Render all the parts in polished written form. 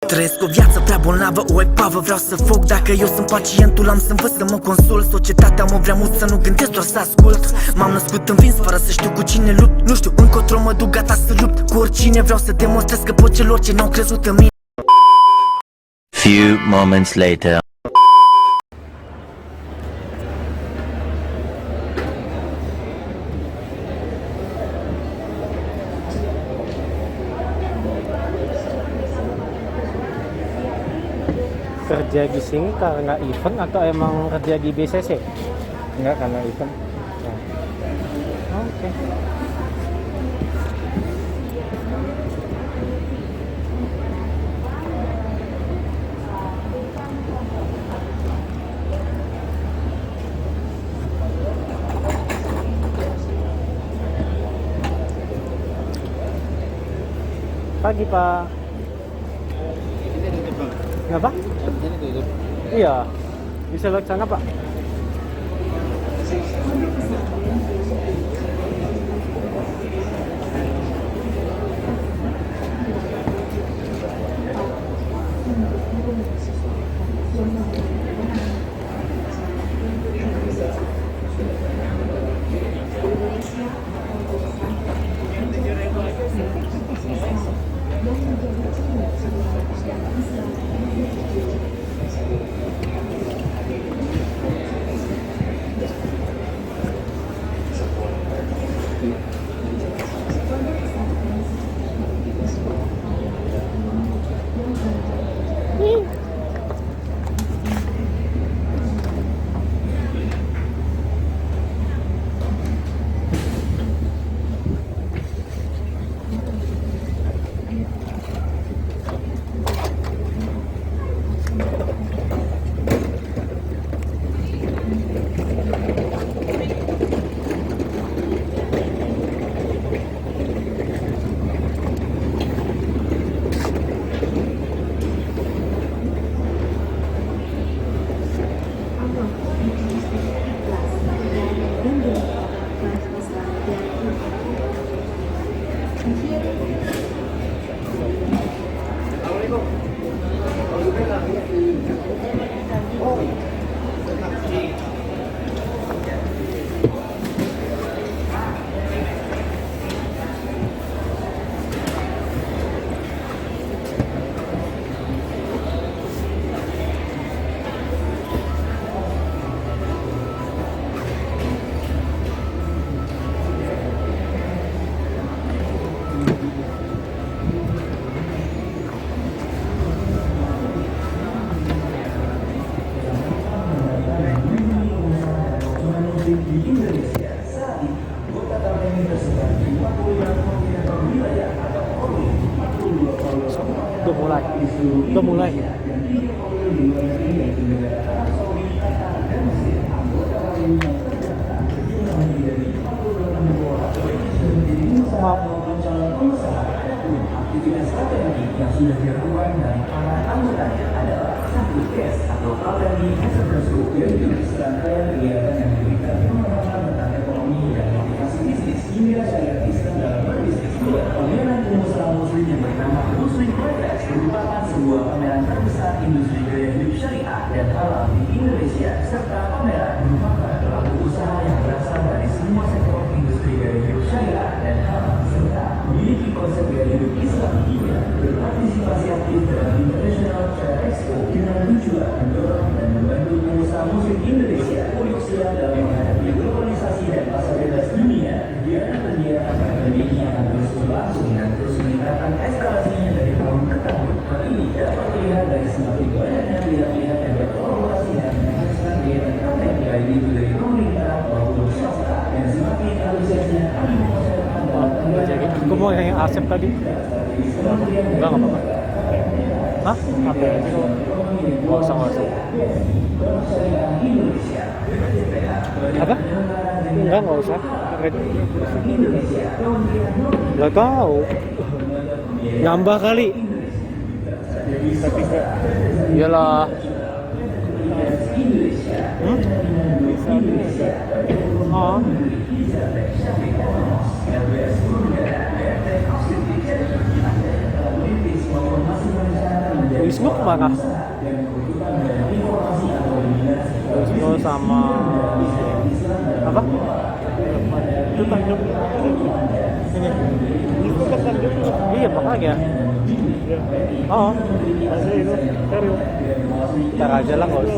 Trăiesc o viață prea bolnavă, o epavă. Vreau să foc, dacă eu sunt pacientul, am să învăț să mă consult. Societatea mă vrea mult să nu gândesc, doar să ascult. M-am născut învins fără să știu cu cine lupt. Nu știu încotro mă duc, gata să lupt cu oricine. Vreau să demonstrez că pot celor ce n-au crezut în mine. Few moments later. Kerja di sini karena event atau emang kerja di BCC? Enggak, karena event. Oh, oke. Pagi, Pak. Kenapa? Iya, bisa lewat sana, Pak. Udah mulai. Aktivitas KPMI yang sudah dilakukan dan para anggotanya adalah satu tes atau KPMI Executive Group yang serangkaian kegiatan yang memberikan pemahaman tentang ekonomi dan motivasi bisnis hingga syariat Islam dalam berbisnis. Pameran pengusaha muslim yang bernama Muslim Progress merupakan sebuah pameran terbesar industri gaya hidup syariah dan halal di Indonesia, serta pameran merupakan pelaku usaha yang berasal dari semua sektor industri gaya hidup syariah dan halal serta memiliki konsep gaya hidup Islam hingga berpartisipasi aktif dalam International Trade Expo dengan tujuan mendorong dan membantu pengusaha muslim Indonesia untuk siap dalam menghadapi globalisasi dan pasar bebas dunia. Kegiatan akademi ini akan terus berlangsung dan terus meningkatkan eskalasinya dari tahun ke tahun. Hal ini dapat dilihat dari semakin banyaknya pihak-pihak yang berkolaborasi dan menghasilkan kegiatan KPMI baik itu dari pemerintah maupun swasta dan semakin antusiasnya kami memasarkan dalam Aku mau yang Asep tadi. Enggak apa-apa. Hah? Apa ya? Nggak usah. Apa? Enggak usah. Nggak tahu. Nambah kali. Tapi enggak. Iyalah. Oh. Wisnu kemana? Wisnu sama apa? Itu Tanjung ini. Itu kan Tanjung. Iya makanya. Oh, masih itu serius. Ntar aja lah nggak usah.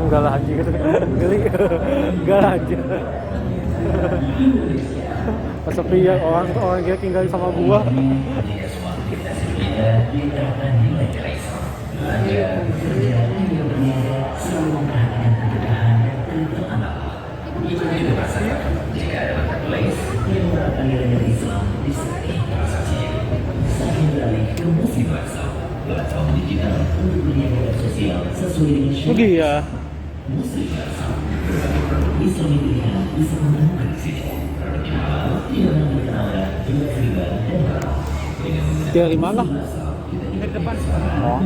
Enggak lah anjing gitu. Geli. Enggak lah anjing. Pas sepi ya orang dia tinggal sama gua. Oke ya. Dari mana? Dari depan. Oh.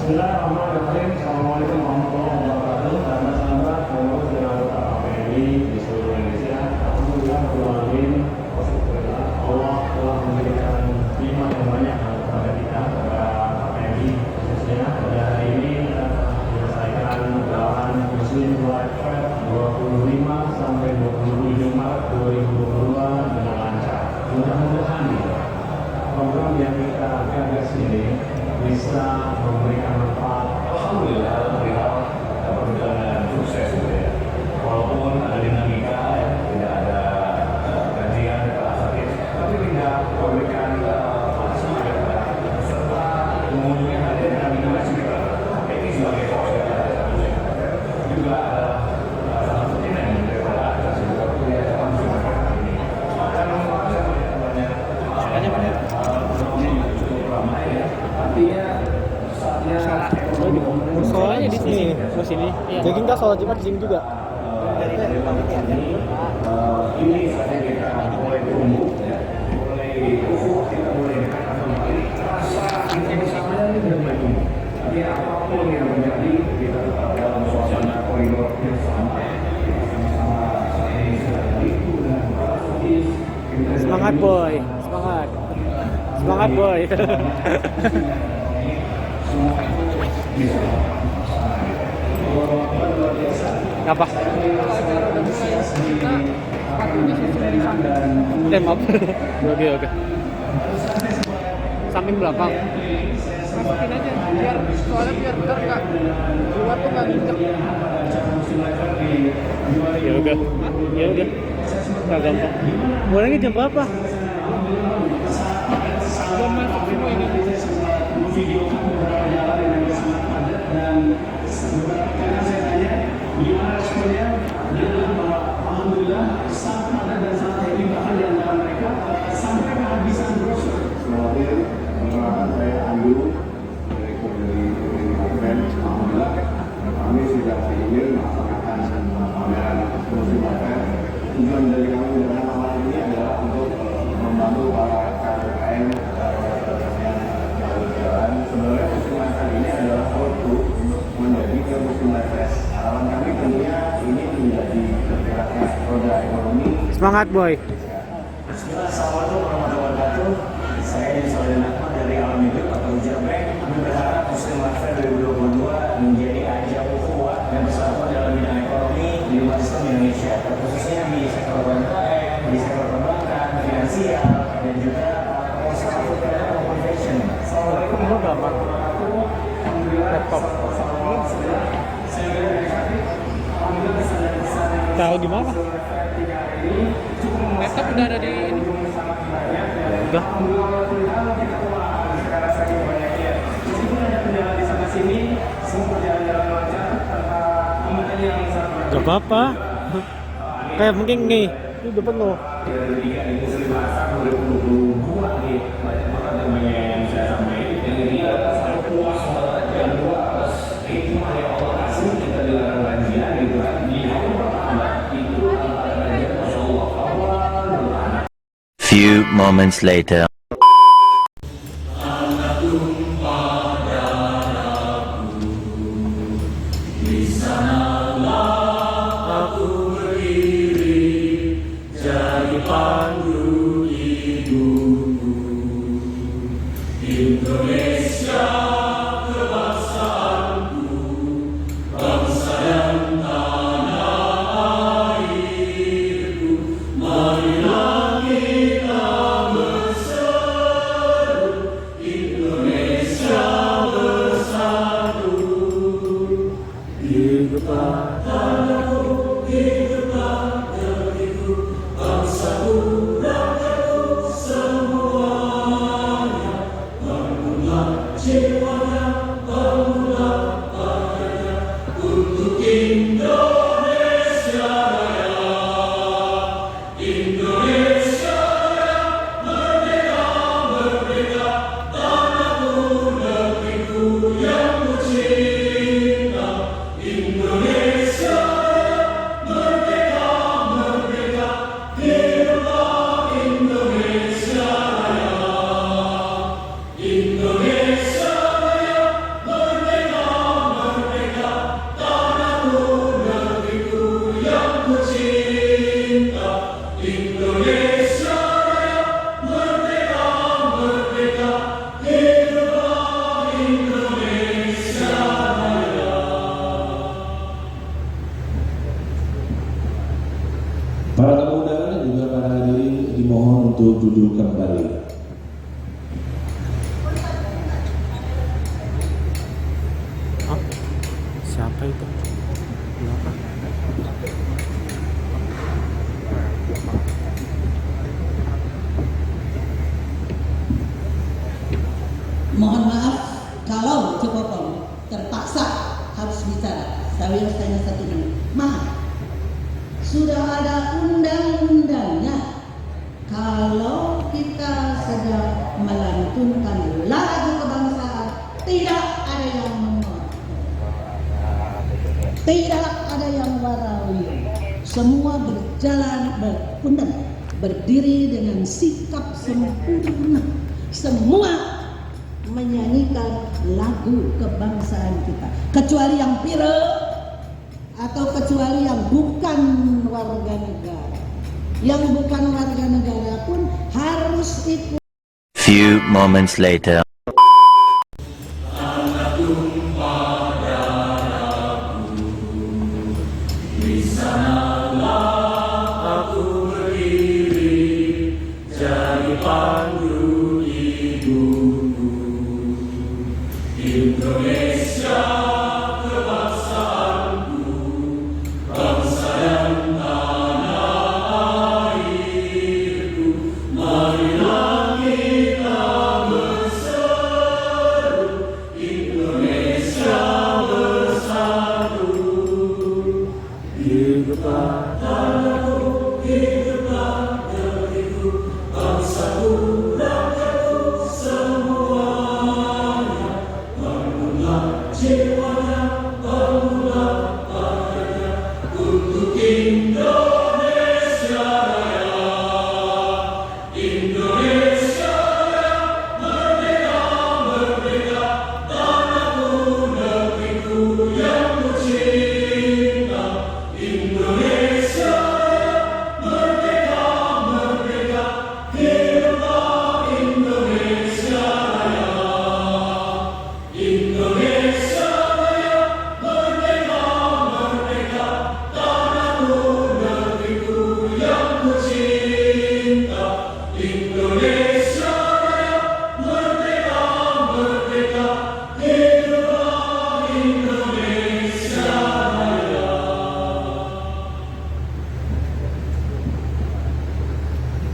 Bismillahirrahmanirrahim. Assalamualaikum warahmatullahi wabarakatuh. Sahabat-sahabat, pengurus dan anggota KPMI di seluruh Indonesia. Alhamdulillah, Allah telah memberikan nikmat yang banyak kepada kita, kepada KPMI khususnya. Pada hari ini kita menyelesaikan gelaran Muslim Life Fair 25 sampai 27 Maret 2022 dengan lancar. Mudah-mudahan program yang kita gagas ini bisa memberikan manfaat. Alhamdulillah, dapat berjalan dengan sukses gitu ya. Walaupun ada dinamika ya, tidak ada gajian, sakit, tapi tidak memberikan semangat kepada peserta. Kemudian ada dinamika juga. Ini sebagai proses juga ada salah satu yang daripada atas juga punya langsung ini. Dan banyak cukup ramai ya. Artinya saatnya Soalnya di sini, di sini. Jadi kita sholat Jumat di sini juga. ini saatnya kita mulai tumbuh, mulai ufuk, kita mulai dekat kembali. Rasa kita bersamanya ini sudah mulai tumbuh. Tapi apapun yang terjadi, kita tetap dalam suasana koridor yang sama. Sama-sama saat ini sedang itu dan positif. Semangat boy, semangat. Semangat boy. Apa? Tembak. Oke. Samping belakang. Masukin aja biar ntar nggak keluar tuh nggak nginjek. Ya udah. Nggak gampang. Mulainya jam berapa? Belum masuk semua ini. Gimana responnya? Dia bilang bahwa alhamdulillah sangat padat dan sangat happy, bahkan di antara mereka sampai kehabisan brosur. Semakin mengenalkan saya Andu, direktur dari Event. Alhamdulillah kami sudah ingin melaksanakan pameran Muslim Fair. Tujuan dari kami dengan pameran ini adalah untuk membantu para KUMKM yang berjalan. Sebenarnya Muslim Fair ini adalah suatu menjadi ke Muslim Fair. Harapan kami tentunya ini menjadi bergeraknya roda ekonomi. Semangat boy. Assalamualaikum warahmatullahi wabarakatuh. Saya Yusuf Ahmad dari Alam Hidup atau Jamrek. Kami berharap Muslim Fair 2022 menjadi ajang ukhuwah dan persatuan dalam bidang ekonomi di umat Islam Indonesia, khususnya di sektor UMKM, di sektor perbankan, finansial, dan juga sektor foodcare maupun fashion. Assalamualaikum warahmatullahi wabarakatuh. Laptop. Tahu di mana? Laptop udah ada di ini. Udah. Gak apa-apa. Kayak mungkin nih, itu udah penuh. Few moments later. Para tamu undangan dan juga para hadirin dimohon untuk duduk kembali. Hah? Siapa itu? Kenapa? Mohon maaf kalau Cepopong terpaksa harus bicara. Saya harus tanya 1 menit. Maaf, sudah ada undang-undangnya. Kalau kita sedang melantunkan lagu kebangsaan, tidak ada yang menolak, tidak ada yang warawiri. Semua berjalan berundang, berdiri dengan sikap sempurna. Semua menyanyikan lagu kebangsaan kita, kecuali yang pire atau kecuali yang bukan warga negara. Yang bukan warga negara pun harus ikut. Few moments later.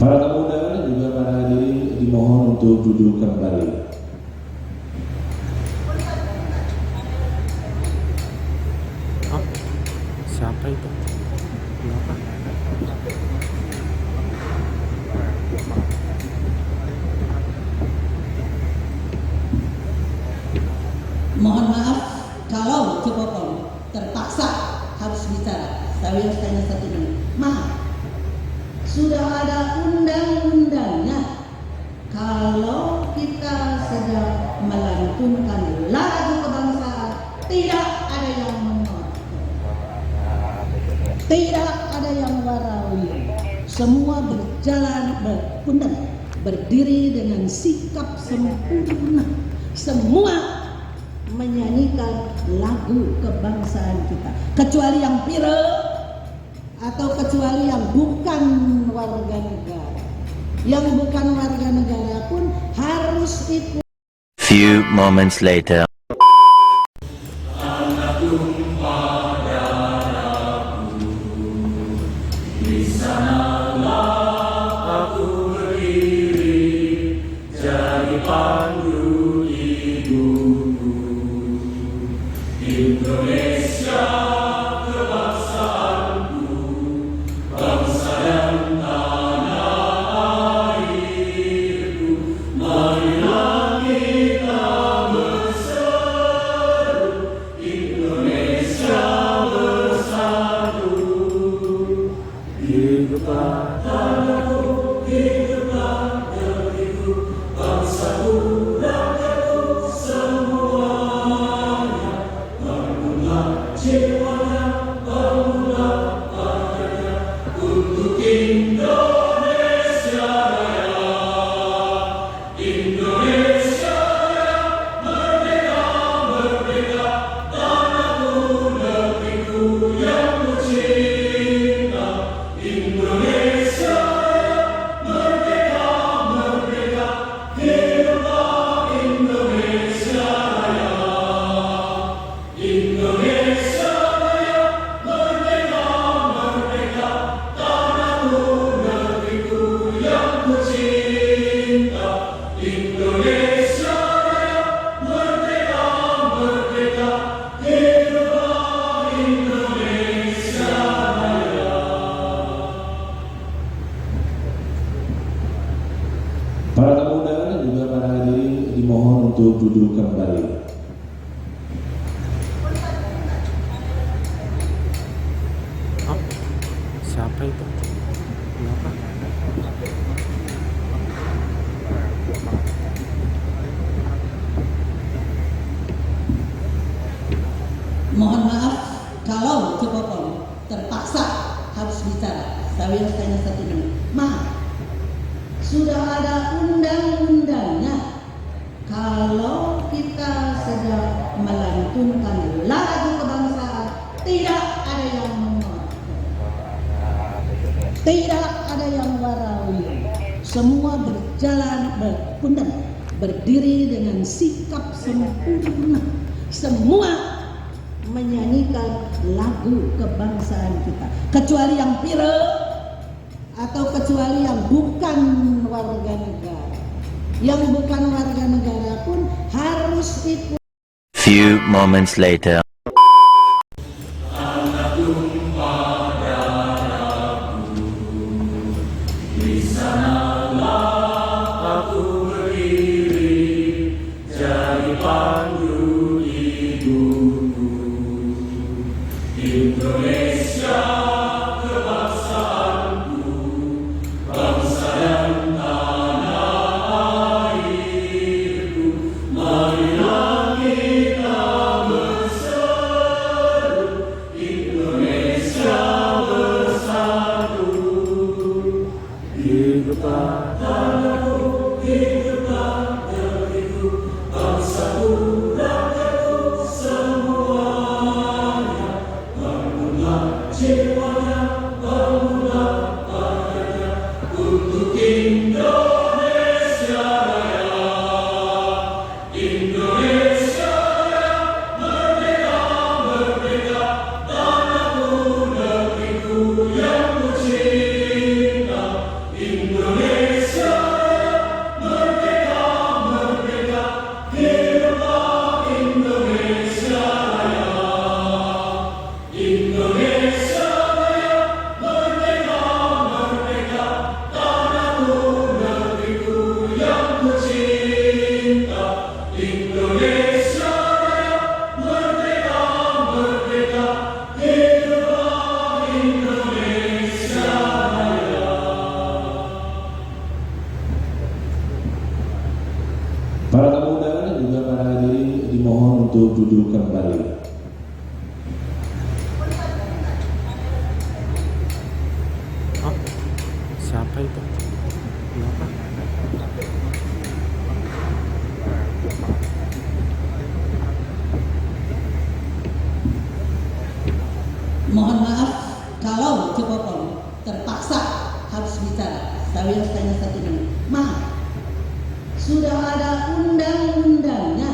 Para tamu undangan dan juga para hadirin dimohon untuk duduk kembali. Hah? Siapa itu? Saya tanya satu menit. Sudah ada undang-undangnya. Kalau kita sedang melantunkan lagu kebangsaan, tidak ada yang menolak, tidak ada yang warawiri. Semua berjalan berundang, berdiri dengan sikap sempurna. Semua menyanyikan lagu kebangsaan kita, kecuali yang pire atau kecuali yang bukan warga negara. Yang bukan warga negara pun harus ikut. Few moments later. Para tamu undangan dan juga para hadirin dimohon untuk duduk kembali. Siapa itu? Kenapa? Mohon maaf kalau Cepopong terpaksa harus bicara. Saya tanya satu menit. Sudah ada undang-undangnya. Kalau kita sedang melantunkan lagu kebangsaan, tidak ada yang menolak, tidak ada yang warawiri. Semua berjalan berundang, berdiri dengan sikap sempurna. Semua menyanyikan lagu kebangsaan kita, kecuali yang pire atau kecuali yang bukan warga negara. Yang bukan warga negara pun harus ikut. Few moments later. Marilah kita bersatu. Para tamu undangan dan juga para hadirin dimohon untuk duduk kembali. Oh, siapa itu? Kenapa? Mohon maaf kalau Cepopong terpaksa harus bicara. Saya harus tanya satu menit. Maaf, sudah ada undang-undangnya.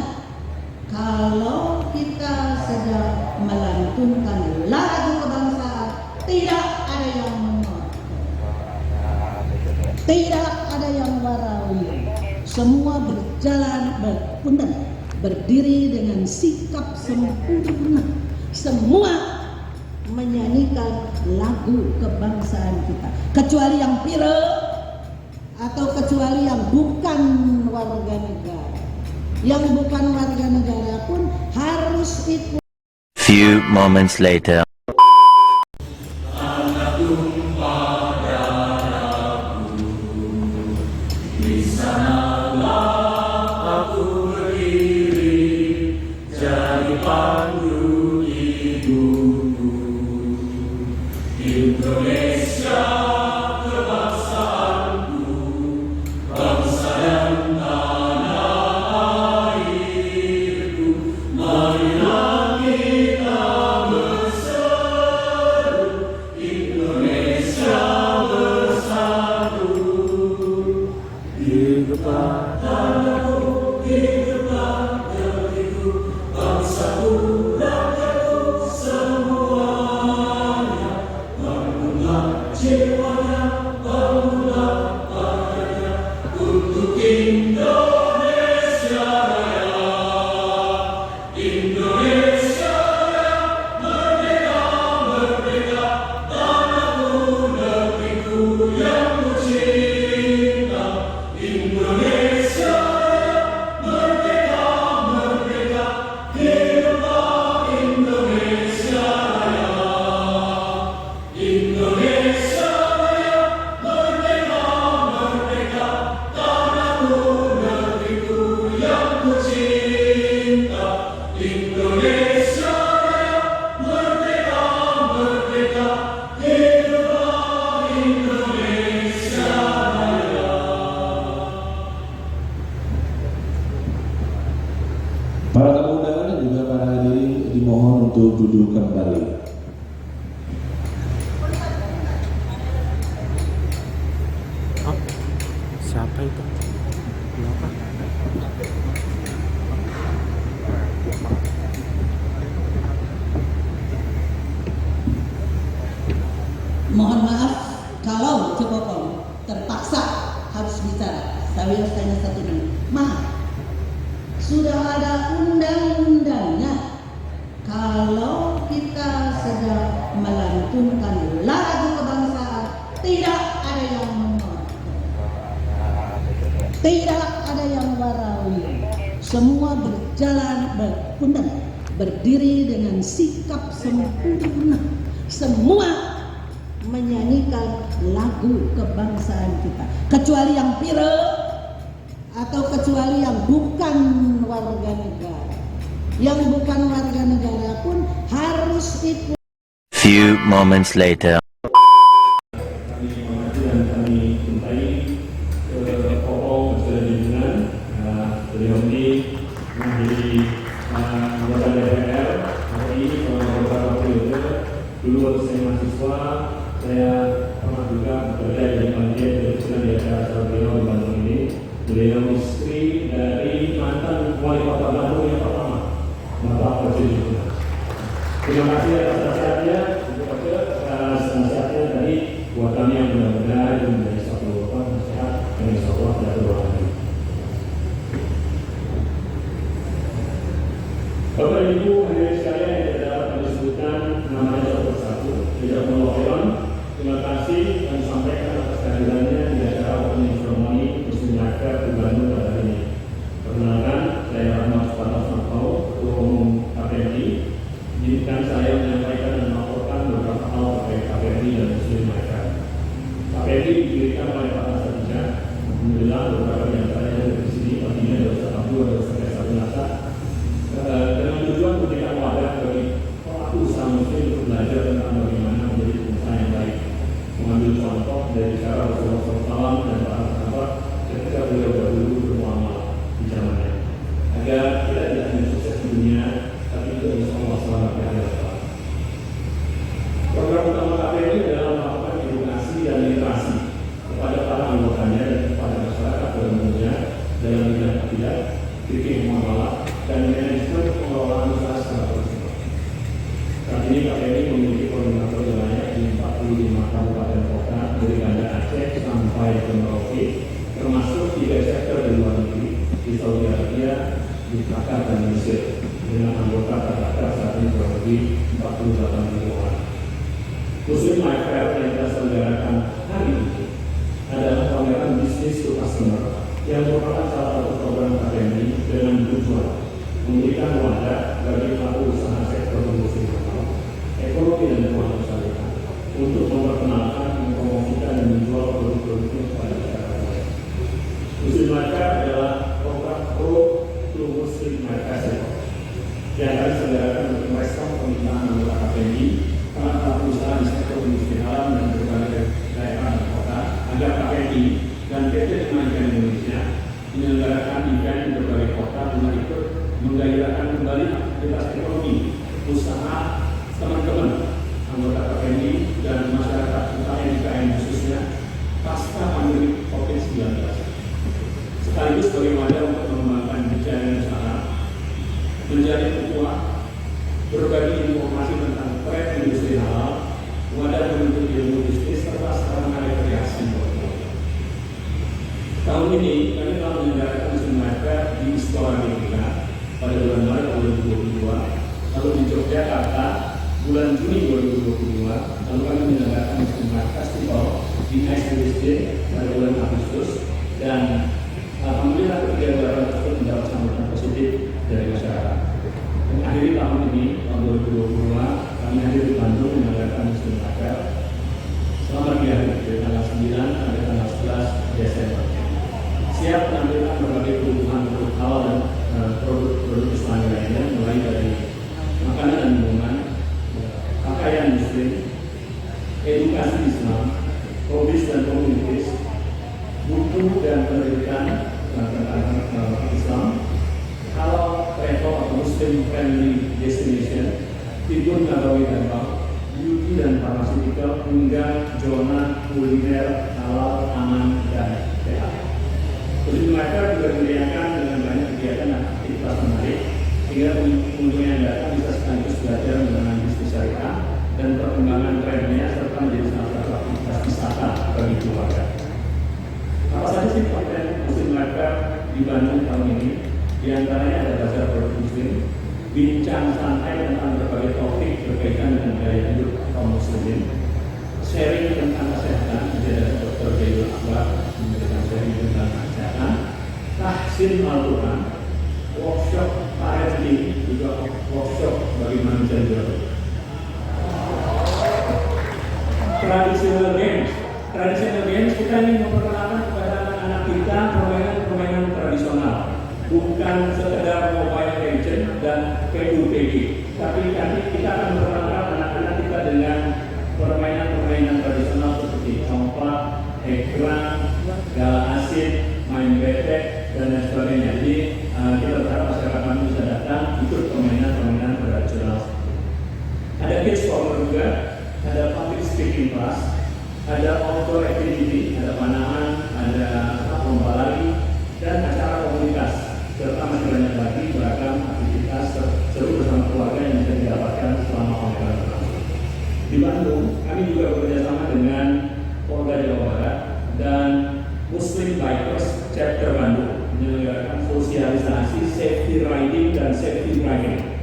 Kalau kita sedang melantunkan lagu kebangsaan, tidak ada yang menolak, tidak ada yang warawiri. Semua berjalan berpunten, berdiri dengan sikap sempurna. Semua menyanyikan lagu kebangsaan kita, kecuali yang pire atau kecuali yang bukan warga negara. Yang bukan warga negara pun harus ikut. Few moments later. Para tamu undangan dan juga para hadirin dimohon untuk duduk kembali. Oh, siapa itu? Kenapa? Mohon maaf kalau Cepopong terpaksa harus bicara. Saya harus tanya satu menit. Maaf, sudah ada undang-undangnya. Kalau kita sedang melantunkan lagu kebangsaan, tidak ada yang menolak, tidak ada yang warawiri. Semua berjalan berpunten, berdiri dengan sikap sempurna. Semua menyanyikan lagu kebangsaan kita, kecuali yang pire atau kecuali yang bukan warga negara. Yang bukan warga negara pun harus ikut. Few moments later. Kami hormati dan kami cintai Popong sudah junjungan. Beliau ini menjadi anggota DPR RI selama beberapa periode. Dulu waktu saya mahasiswa, saya pernah juga bekerja di panitia perizinan di acara beliau di Bandung ini. Beliau istri dari mantan wali kota Bandung yang pertama, Bapak Presiden. Terima kasih atas nasihatnya, atas nasihatnya tadi buat kami yang benar-benar itu menjadi suatu nasihat dan insya Allah tidak terulang lagi. Bapak Ibu hadirin sekalian yang tidak dapat kami sebutkan namanya satu persatu. Tidak mewakilkan. Terima kasih kami sampaikan atas kehadirannya di acara opening ceremony Muslimaker di Bandung pada hari ini. Perkenalkan, saya Rahmat Suparno, Ketua Umum KPMI. Izinkan saya menyampaikan dan melaporkan dan Muslim mereka. KPMI didirikan oleh Pak Nasarja. Alhamdulillah beberapa di antaranya dari sini, artinya ada Ustaz Abdul, ada Ustaz Nasa, dengan tujuan memberikan wadah bagi pelaku usaha Muslim untuk belajar tentang bagaimana menjadi pengusaha yang baik, mengambil contoh dari cara Rasulullah SAW dan para sahabat ketika beliau dahulu bermuamalah di zamannya, agar kita tidak hanya sukses di dunia, tapi juga insya Allah selamat di akhirat. Program utama KPMI adalah melakukan edukasi dan literasi kepada para anggotanya dan kepada masyarakat pada umumnya dalam bidang akidah, fikih muamalah, dan manajemen pengelolaan usaha secara profesional. Saat ini KPMI memiliki koordinator wilayah di 45 kabupaten kota dari Banda Aceh sampai ke Merauke, termasuk 3 sektor di luar negeri di Saudi Arabia, di Qatar dan Mesir, dengan anggota terdaftar saat ini kurang lebih 48.000 orang. Muslim Life Fair yang kita selenggarakan hari ini adalah pameran bisnis to customer yang merupakan salah satu program KPMI dengan tujuan memberikan wadah bagi pelaku usaha sektor industri lokal, ekonomi dan keuangan syariah untuk memperkenalkan, mempromosikan dan menjual produk-produknya kepada masyarakat. Muslim Life Fair adalah program pro to Muslim Life Festival yang akan diselenggarakan untuk merespon permintaan anggota KPMI para pelaku usaha di sektor industri halal dan berbagai daerah dan kota agar KPMI dan PT Tenaga Indonesia menyelenggarakan event di berbagai kota guna ikut menggairahkan kembali aktivitas ekonomi usaha teman-teman anggota KPMI dan masyarakat UKM khususnya pasca pandemi COVID-19, sekaligus sebagai wadah untuk mengembangkan jaringan usaha, menjadi peluang, berbagi informasi tentang tren industri halal, wadah menuntut ilmu bisnis serta sarana rekreasi. Tahun ini kami telah menyelenggarakan Muslim Life Fair di Istora GBK pada bulan Maret 2022, lalu di Yogyakarta bulan Juni 2022, lalu kami menyelenggarakan Muslim Life Festival di ISD pada bulan Agustus, dan alhamdulillah ketiga gelaran tersebut mendapat sambutan positif dari masyarakat. Akhir tahun ini, tahun 2022, kami hadir di Bandung menyelenggarakan Muslim Life Fair selama 3 hari, dari tanggal 9 sampai tanggal 11 Desember. Siap menampilkan berbagai kebutuhan produk halal dan produk-produk Islam lainnya, mulai dari makanan dan minuman, pakaian muslim, edukasi Islam, hobis dan komunitas, buku dan penelitian tentang Islam, halal travel atau Muslim friendly destination, fitur nabawi herbal, beauty dan pharmaceutical, hingga zona kuliner halal, aman dan sehat. Muslim Life Fair juga dimeriahkan dengan banyak kegiatan dan aktivitas menarik, sehingga pengunjung yang datang bisa sekaligus belajar mengenai bisnis syariah dan perkembangan trennya, serta menjadi salah satu aktivitas wisata bagi keluarga. Apa saja sih konten Muslim Life Fair di Bandung tahun ini? Di antaranya ada bazar produk muslim, bincang santai tentang berbagai topik berkaitan dengan gaya hidup kaum muslimin, sharing tentang kesehatan, ada Dr. Jailul Akbar memberikan sharing tentang kesehatan, tahsin Al-Quran, workshop parenting, juga workshop bagaimana menjaga traditional games. Traditional games kita ingin memperkenalkan kepada anak-anak kita permainan-permainan tradisional, bukan sekedar Mobile Legends dan PUBG, tapi kita akan memperkenalkan anak-anak kita dengan permainan-permainan tradisional seperti congklak, egrang, gala asin, main betek, dan lain sebagainya. Jadi kita berharap masyarakat kami bisa datang ikut permainan-permainan tradisional. Ada kids corner juga, ada public speaking class, ada outdoor activity, ada panahan, ada lomba lari, dan acara komunitas, serta masih banyak lagi beragam aktivitas seru bersama keluarga yang bisa didapatkan selama pameran berlangsung. Di Bandung, kami juga bekerjasama dengan Polda Jawa Barat dan Muslim Bikers Chapter Bandung menyelenggarakan sosialisasi safety riding dan safety driving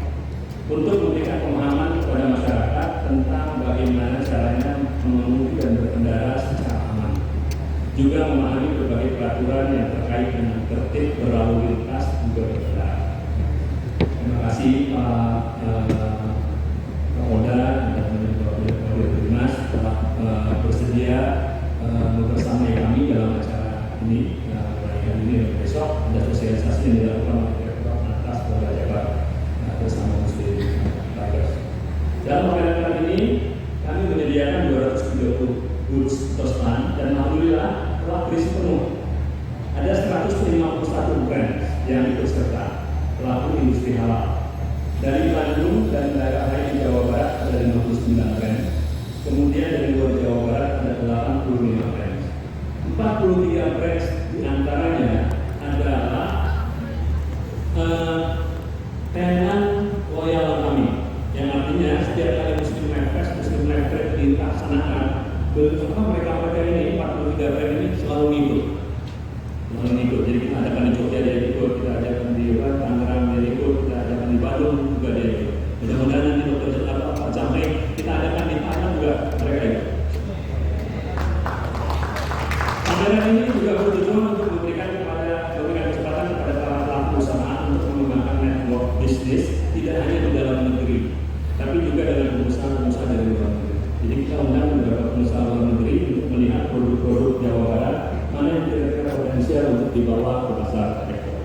untuk memberikan pemahaman kepada masyarakat tentang bagaimana caranya mengemudi dan berkendara secara aman. Juga memahami berbagai peraturan yang terkait dengan tertib berlalu lintas juga berkendara. Terima kasih Pak Kapolda dan Kapolda Dinas telah ini mulai hari ini dan besok ada sosialisasi yang dilakukan oleh Direktorat atas Polda Jabar bersama Muslim Tigers. Dalam pameran kali ini kami menyediakan 230 booth atau stand dan alhamdulillah telah terisi penuh. Ada 151 brand yang ikut serta pelaku industri halal. Dari Bandung dan daerah lain di Jawa Barat ada 59 brand. Kemudian dari luar Jawa Barat ada 85 brand. 43 brand diantaranya adalah tenan loyal kami, yang artinya setiap kali Muslim Life Fest dilaksanakan, mereka ini 43 brand ini selalu ngikut. Jadi kita adakan di Jogja dia ikut, kita adakan di Tangerang dia ikut, kita adakan di Bandung juga dia ikut. Mudah-mudahan nanti Dr. Pak Jamai kita adakan di Padang juga mereka ikut. Pameran ini juga bertujuan untuk memberikan kesempatan kepada para pelaku usaha untuk mengembangkan network bisnis tidak hanya di dalam negeri, tapi juga dengan pengusaha-pengusaha dari luar negeri. Jadi kita undang beberapa pengusaha luar negeri untuk melihat produk-produk Jawa Barat mana yang kira-kira potensial untuk dibawa ke pasar ekspor.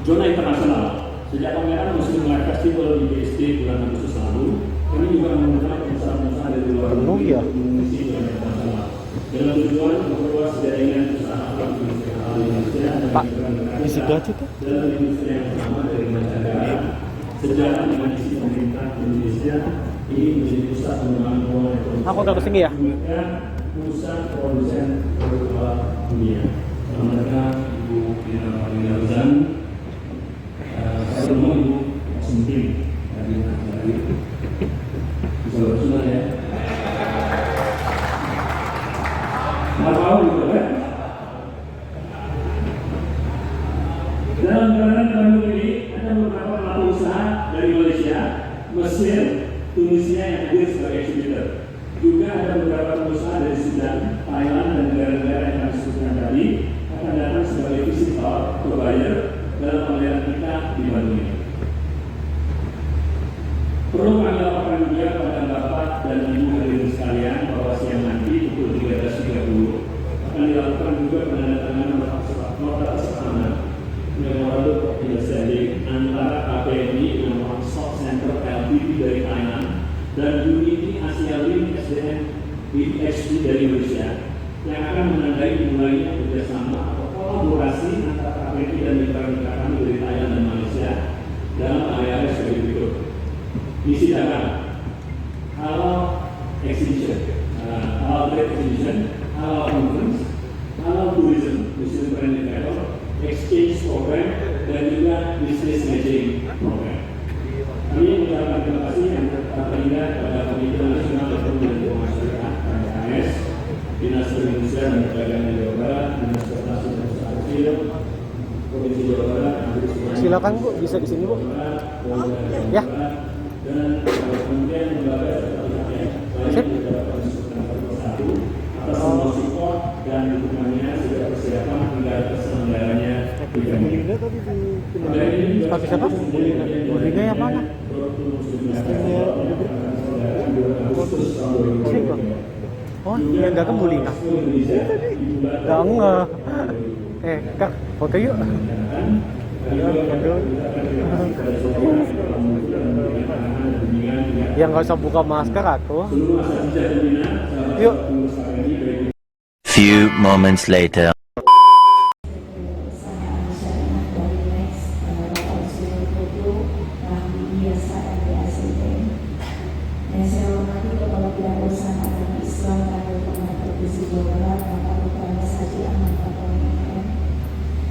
Zona internasional. Sejak pameran Muslim Life Festival di BSD bulan Agustus lalu, kami juga mengundang pengusaha-pengusaha dari luar negeri untuk mengisi zona internasional. Dengan tujuan memperluas jaringan usaha pelaku industri halal Indonesia dan negara dalam industri yang sama dari mancanegara. Sejalan dengan isi pemerintah Indonesia ini menjadi pusat pengembangan keuangan ekonomi. Aku terus tinggi ya. Pusat produsen produk halal dunia. Mereka Ibu Dina Marina Ruzan, saya semua Ibu Sentim dari bisa bersuara ya. Mau gitu kan? Dalam gelaran Bandung ini ada beberapa pelaku usaha dari Malaysia, Mesir, Tunisia yang hadir sebagai exhibitor. Juga ada beberapa pengusaha dari Sudan, Thailand, dan negara-negara yang kami sebutkan tadi akan datang sebagai visitor atau buyer dalam pameran kita di Bandung ini. Perlu kami laporkan juga kepada Bapak dan Ibu hadirin sekalian bahwa siang nanti pukul 13.30 akan dilakukan juga penandatanganan nota kesepahaman Memorandum of Understanding antara KPMI dengan One Stop Center LTD dari Thailand dan Unity Asia Link SDN BXD dari Indonesia yang akan menandai mulainya kerjasama atau kolaborasi antara KPMI dan mitra-mitra kami dari Thailand dan Malaysia dalam area sebagai berikut. Misi dagang, halal exhibition, halal trade exhibition, halal conference, halal tourism, Muslim brand travel, exchange program, dan juga business matching program. Kami mengucapkan terima kasih yang terpindah kepada Komite Nasional Ekonomi dan Masyarakat (KNS), Dinas Perindustrian dan Perdagangan Jawa Barat, Dinas Koperasi dan Usaha Kecil, Provinsi Jawa Barat. Silakan Bu, bisa di sini Bu. Ya. Dan kemudian lembaga seperti atas semua support dan dukungannya sudah persiapan hingga terselenggaranya event. Tapi siapa? Bulina yang mana? Oh, yang dagang Bulina. Enggak. Kak, foto yuk. Ya nggak usah buka masker atuh. Yuk. Few moments later.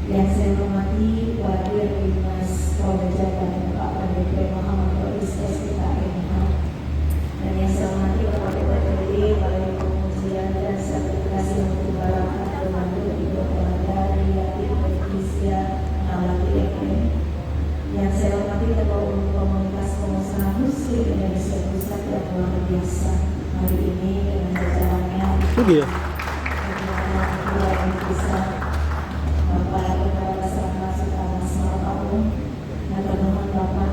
Yang saya hormati Wadir Dinas Polda Jabar Pak Pandit Muhammad SPKMH, dan yang saya hormati Bapak Bupati Balai Pengujian dan Sertifikasi Mutu Balapan Pemandu Ibu Dari Yakin Indonesia Alati FM. Yang saya hormati Ketua Umum Komunitas Pengusaha Muslim Indonesia Pusat yang luar biasa hari ini dengan berjalannya bisa Bapak Kepala Basarnas Mas Marapung, dan permohonan Bapak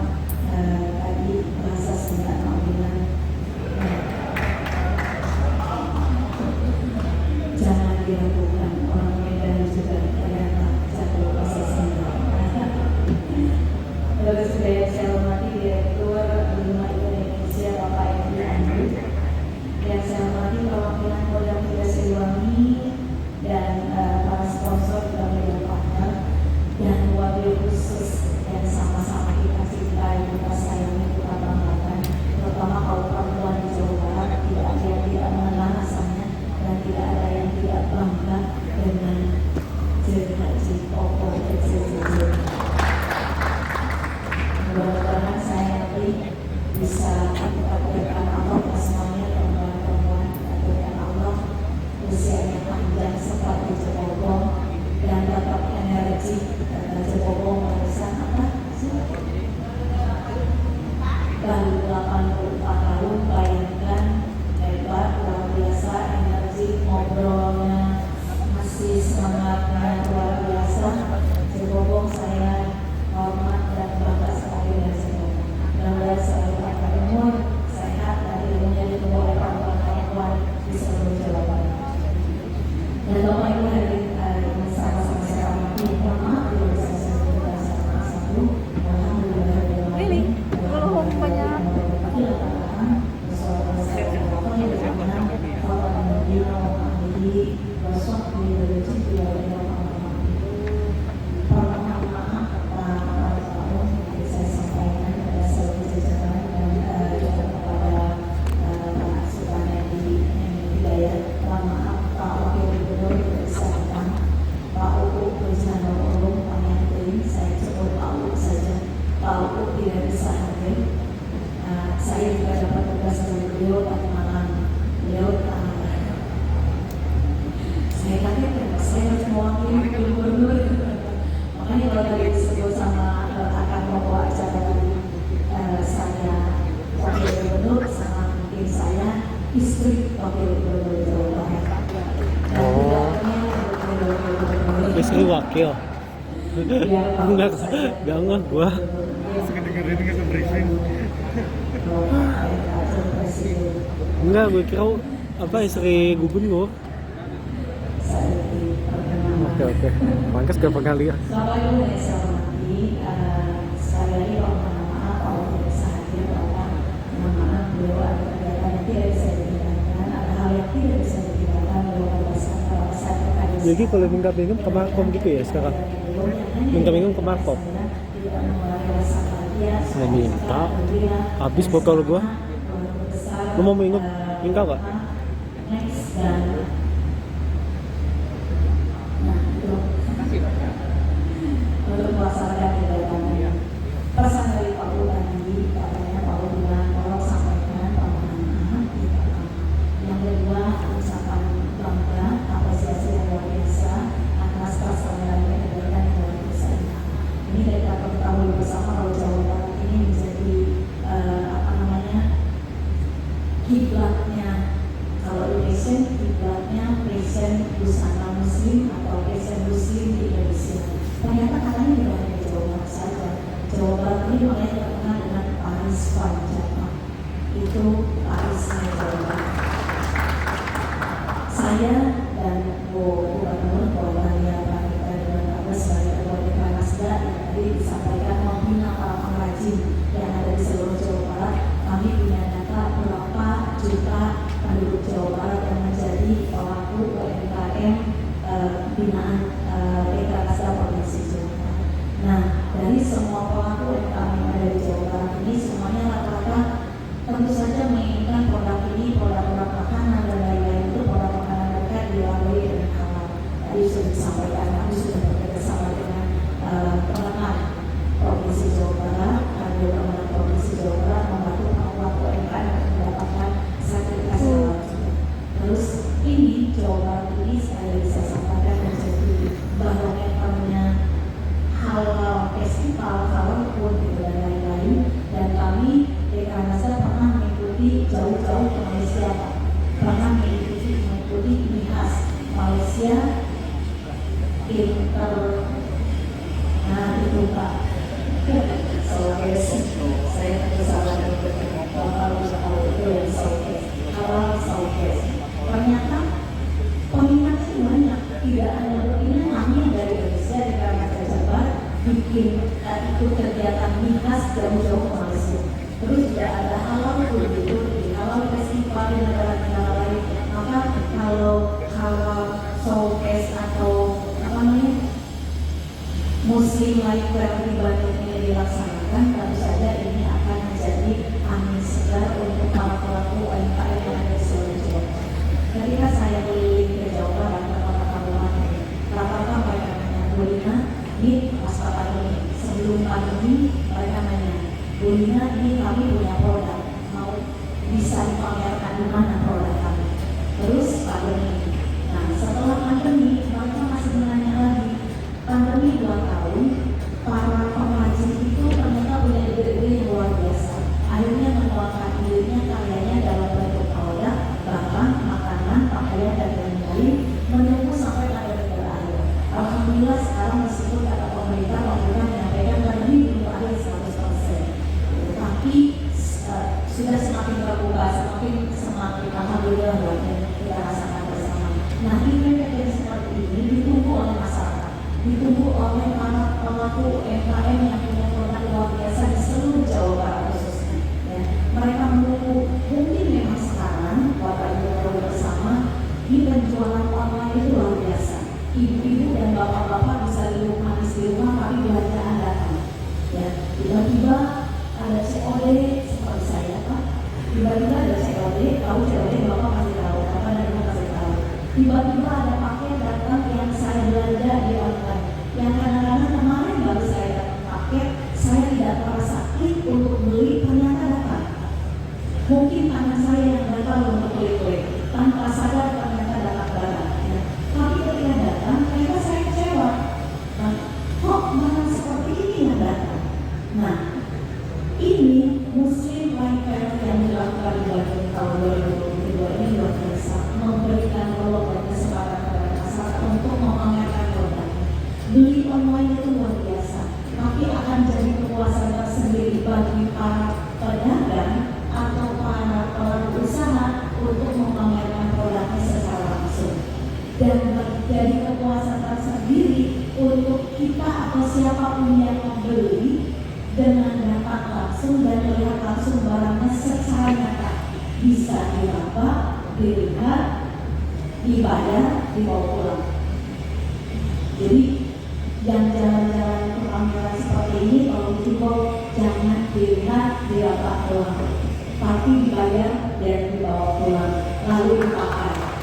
tadi bahasa Sunda Maulinan jangan dilakukan orang Medan juga ngobrolnya masih semangatnya luar biasa. Cebobong saya hormat dan bangga sekali dengan saya. Dan saya Pak Umur sehat dan ilmunya ditunggu oleh kawan-kawan di seluruh Jawa Barat. Dan Bapak Ibu hadirin sama-sama saya hormati, mohon maaf bila saya sebutkan satu-satu. Alhamdulillah. Ini belum banyak. Tidak bisa hadir. Saya juga dapat tugas dari beliau pada malam. Beliau saya kaget ya, saya harus mewakili gubernur. Makanya kalau tadi disebut sama akan membawa acara tadi, saya wakil gubernur sama mungkin saya istri wakil gubernur Jawa Barat. Dan Istri wakil. Enggak, jangan gua. Enggak, gue kira apa istri gubernur. Oke. Pangkas gak pernah lihat. Bapak Ibu yang saya hormati, sekali lagi mohon maaf kalau tidak bisa hadir, Bapak. Mohon maaf beliau ada kegiatan yang tidak bisa ditinggalkan, ada hal yang tidak bisa ditinggalkan beliau bebaskan kalau saya terkait. Jadi kalau minta minum ke Markom gitu ya sekarang? Minta minum ke Markom? Saya minta, habis botol gua. Lu mau minum? Minta gak? Untuk melaksanakan kegiatannya. Pesan dari Pak Bu tadi, katanya Pak Bu bilang tolong sampaikan pemahaman kita. Yang kedua, ucapan bangga, apresiasi yang luar biasa atas terselenggaranya kegiatan yang luar biasa. Ini dari dapat ketahui bersama kalau Jawa Barat ini menjadi kiblatnya. Kalau di Asian, kiblatnya present busana muslim atau present muslim di Indonesia. Ternyata katanya tidak hanya di Jawa Barat saja. Jawa Barat ini makanya terkenal dengan Paris Van Java. Itu Parisnya Jawa Barat. Saya dan Bu Gubernur Polda Panita dengan Agus sebagai Ketua DPR Nasda yang tadi disampaikan membina para pengrajin yang ada di seluruh Jawa Barat. Kami punya data berapa juta penduduk Jawa Barat yang menjadi pelaku UMKM binaan DPR Nasda Provinsi Jawa Barat. Nah, dari semua pelaku UMKM yang ada di Jawa Barat ini semuanya rata-rata tentu saja menginginkan produk ini, produk-produk makanan dan lain-lain itu produk makanan mereka dilalui dengan halal. Tadi sudah disampaikan, kami sudah bekerjasama dengan penengah Provinsi Jawa Barat, Kanwil Kemenang Provinsi Jawa Barat membantu pelaku UMKM untuk mendapatkan sertifikasi halal. Terus ini Jawa Barat ini saya bisa sampaikan menjadi barometernya halal festival, halal pun dan lain-lain. Dan kami DPR Nasda pernah mengikuti jauh-jauh ke Malaysia, pernah mengikuti MIHAS Malaysia nah itu Pak. Saya tersalah Bapak tahu itu yang halal showcase. Ternyata peminatnya banyak, tidak hanya begini, kami dari Indonesia di Kabupaten Jabar bikin ikut kegiatan MIHAS jauh-jauh ke Malaysia. Terus juga ada halal pun itu di halal festival di negara-negara lain. Maka kalau halal showcase atau apa namanya Muslim Life Festival ini dilaksanakan, tentu saja ini akan menjadi angin segar untuk para pelaku UMKM yang ada di seluruh Jawa Barat. Ketika saya keliling ke Jawa Barat, ke kota kabupaten, rata-rata mereka nanya, Bu Lina, ini masa pandemi, sebelum pandemi mereka nanya, Bu Lina, ini kami punya produk, mau bisa dipamerkan di mana produk kami? Terus pandemi. Nah, setelah pandemi, mereka masih menanya lagi. Pandemi 2 tahun, para pengrajin itu ternyata punya ide-ide yang luar biasa. Akhirnya menuangkan idenya, karyanya dalam bentuk produk, bahkan makanan, pakaian dan lain-lain ditunggu oleh para pelaku UMKM yang punya produk luar biasa di seluruh Jawa Barat khususnya. Ya. Mereka menunggu, mungkin memang sekarang Bapak Ibu tahu bersama di penjualan online itu luar biasa. Ibu-ibu dan bapak-bapak bisa duduk manis di rumah tapi belanjaan datang. Ya, tiba-tiba ada COD seperti saya Pak. Tiba-tiba ada COD, tahu COD bapak pasti tahu, bapak dan ibu pasti tahu. Tiba-tiba ada paket datang yang saya belanja di online. Yang kadang-kadang kemarin baru saya dapat paket, saya tidak merasa klik untuk beli, ternyata datang. Mungkin tangan saya yang datang untuk klik-klik, tanpa sadar ternyata datang barang. Ya. Tapi ketika datang, ternyata saya kecewa. Nah, kok barang seperti ini yang datang? Nah, ini Muslim Line Fair yang dilakukan di Bandung tahun 2022 ini luar biasa, memberikan peluang dan kesempatan kepada masyarakat untuk memamerkan produk. Beli online itu luar biasa, tapi akan jadi kepuasan tersendiri bagi para pedagang atau para pelaku usaha untuk memamerkan produknya secara langsung. Dan jadi kepuasan tersendiri untuk kita atau siapapun yang membeli dengan dapat langsung dan melihat langsung barangnya secara nyata, bisa diraba, dilihat, dibayar, dibawa pulang. Jadi yang jalan-jalan ke pameran seperti ini kalau dihimbau jangan dilihat, diraba pulang, tapi dibayar dan dibawa pulang lalu dipakai.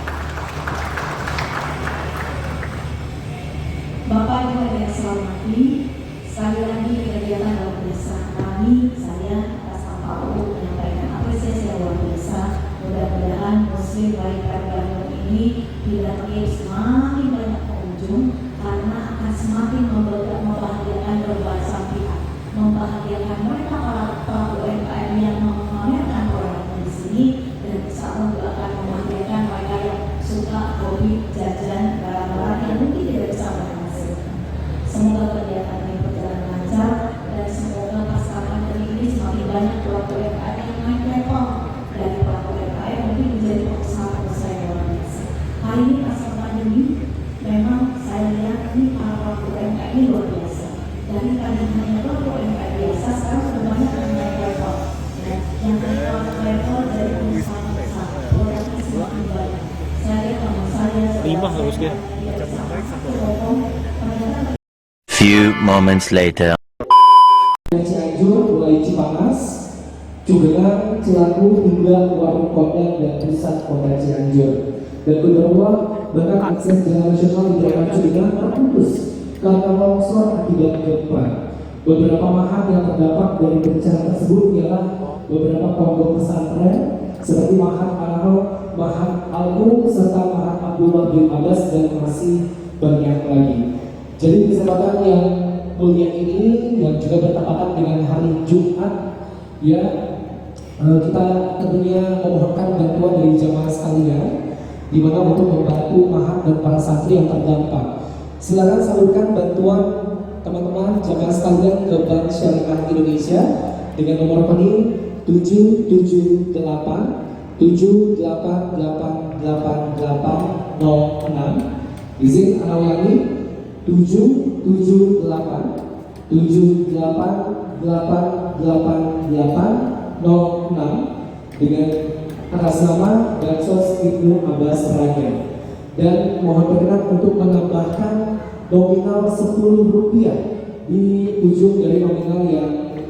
Bapak Ibu yang saya hormati, sekali lagi kegiatan luar biasa kami, saya atas nama Pak menyampaikan apresiasi yang luar biasa. Mudah-mudahan Muslim Line Fair Bandung ini didatangi semakin banyak pengunjung karena akan semakin membahagiakan berbagai pihak, membahagiakan mereka para UMKM yang memamerkan produknya di sini, dan insya Allah juga akan membahagiakan mereka yang suka hobi jajan barang-barang yang mungkin tidak bisa menghasilkan. Semoga kegiatan ini berjalan lancar dan semoga pasca pandemi ini semakin banyak pelaku UMKM yang naik level dari pelaku UMKM mungkin menjadi pengusaha-pengusaha yang luar biasa. Hari ini pasca pandemi memang saya lihat ini para pelaku UMKM ini luar biasa. Dari tadi hanya pelaku UMKM biasa, sekarang sudah banyak yang naik level. Ya, yang naik level dari pengusaha-pengusaha produknya semakin banyak. Saya lihat teman saya 5 harus dia. Few moments later. Cianjur, mulai Cipanas, Cugenang, Cilaku hingga warung Kodam dan pusat kota Cianjur. Dan kedua, bahkan akses jalan nasional di daerah Cugenang terputus karena longsor akibat gempa. Beberapa mahat yang terdampak dari bencana tersebut ialah beberapa pondok pesantren seperti Mahat Al-Hal, Mahat Al-Qum, serta Mahat Abdullah bin Abbas, dan masih banyak lagi. Jadi kesempatan yang mulia ini yang juga bertepatan dengan hari Jumat, ya, kita tentunya memohonkan bantuan dari jamaah sekalian, di mana untuk membantu mahat dan para santri yang terdampak. Silakan salurkan bantuan teman-teman jamaah sekalian ke Bank Syariah Indonesia dengan nomor rekening 778 7888806. Izin ana ulangi 778888806 dengan atas nama Bansos Ibnu Abbas Rakyat. Dan mohon berkenan untuk menambahkan nominal Rp10 di ujung dari nominal yang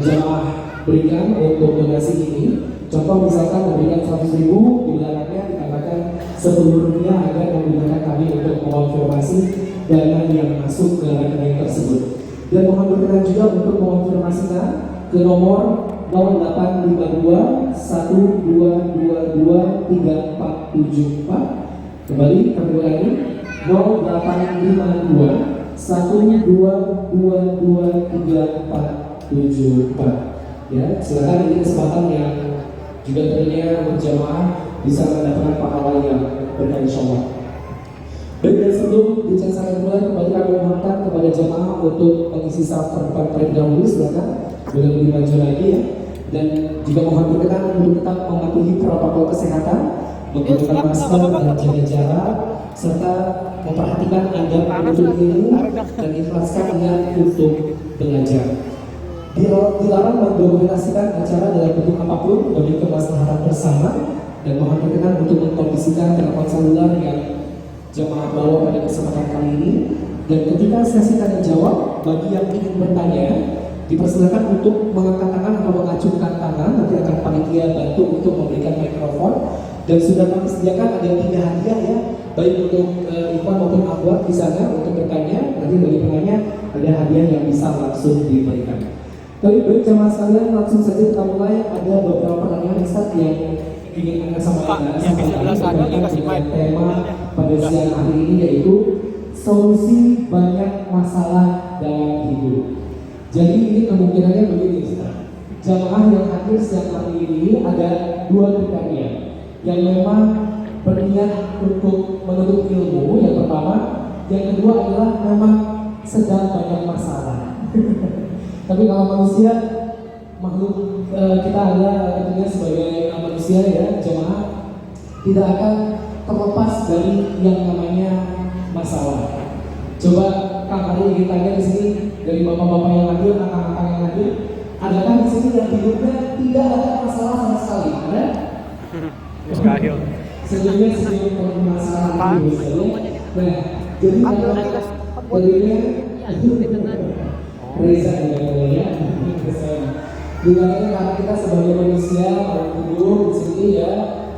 jamaah berikan untuk donasi ini. Contoh misalkan memberikan 100.000, di belakangnya dikatakan Rp10 agar memudahkan kami untuk mengonfirmasi dana yang masuk ke rekening tersebut. Dan mohon berkenan juga untuk mengonfirmasikan ke nomor 0852 1222344. Kembali kami ulangi 0852 1222344. Ya, silakan ini kesempatan yang juga tentunya berjamaah bisa mendapatkan pahala yang berkah insyaallah. Baik, dan sebelum bicara saya mulai, kembali kami memohonkan kepada jamaah untuk mengisi saf terdepan terlebih dahulu. Silakan boleh lebih maju lagi ya. Dan juga mohon berkenan untuk tetap mematuhi protokol kesehatan, menggunakan masker dan jaga jarak, serta memperhatikan adab menuntut ilmu dan ikhlaskan niat untuk belajar. Dilarang mendominasikan acara dalam bentuk apapun demi kemaslahatan bersama, dan mohon berkenan untuk mengkondisikan telepon seluler yang jemaah bawa pada kesempatan kali ini. Dan ketika sesi tanya jawab, bagi yang ingin bertanya dipersilakan untuk mengangkat tangan atau mengacungkan tangan. Nanti akan panitia bantu untuk memberikan mikrofon. Dan sudah kami sediakan ada 3 hadiah ya, baik untuk Ikhwan maupun Akhwat di sana untuk bertanya. Nanti bagi penanya ada hadiah yang bisa langsung diberikan. Tapi baik jemaah sekalian, langsung saja kita mulai. Ada beberapa pertanyaan Ustaz yang ingin Anda sampaikan dengan tema pada siang hari ini, yaitu solusi banyak masalah dalam hidup. Jadi ini kemungkinannya begini Ustaz. Jamaah yang hadir siang hari ini ada 2 kriteria yang memang berniat untuk menuntut ilmu, yang pertama. Yang kedua adalah memang sedang banyak masalah. Tapi kalau manusia, makhluk kita adalah tentunya sebagai manusia ya, jemaah tidak akan terlepas dari yang namanya masalah. Coba Kang Ari ingin tanya di sini dari bapak-bapak yang hadir, kakak-kakak yang hadir, adakah di sini yang hidupnya tidak ada masalah sama sekali? Ada? Sebelumnya permasalahan itu misalnya. Nah, jadi kalau jadinya Reza ya. Bilangnya karena kita sebagai manusia hidup di sini ya,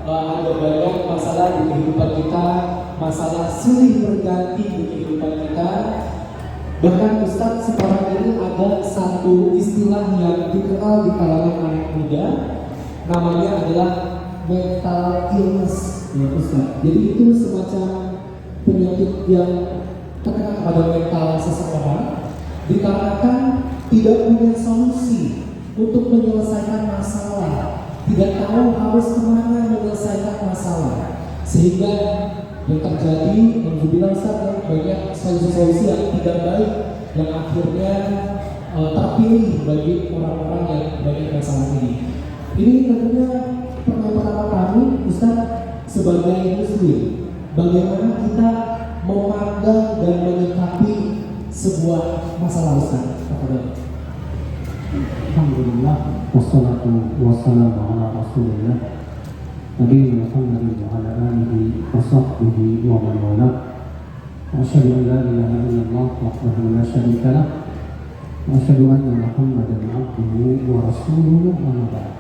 ada banyak masalah di kehidupan kita, masalah silih berganti di kehidupan kita. Bahkan Ustadz sekarang ini ada satu istilah yang dikenal di kalangan anak muda, namanya adalah mental illness ya Ustadz. Jadi itu semacam penyakit yang terkena pada mental seseorang dikarenakan tidak punya solusi untuk menyelesaikan masalah, tidak tahu harus kemana menyelesaikan masalah, sehingga yang terjadi alhamdulillah banyak solusi-solusi yang tidak baik yang akhirnya terpilih bagi orang-orang yang banyak masalah ini. Ini tentunya pertama kami Ustaz sebagai muslim, bagaimana kita memandang dan menyikapi sebuah masalah Ustaz? Alhamdulillah, wassalatu wassalamu ala rasulillah Nabi Muhammad wa ala alihi wa sahbihi wa man wala. Asyhadu an la ilaha illallah wahdahu la syarika lah, wa asyhadu anna Muhammadan abduhu wa rasuluhu amma ba'd.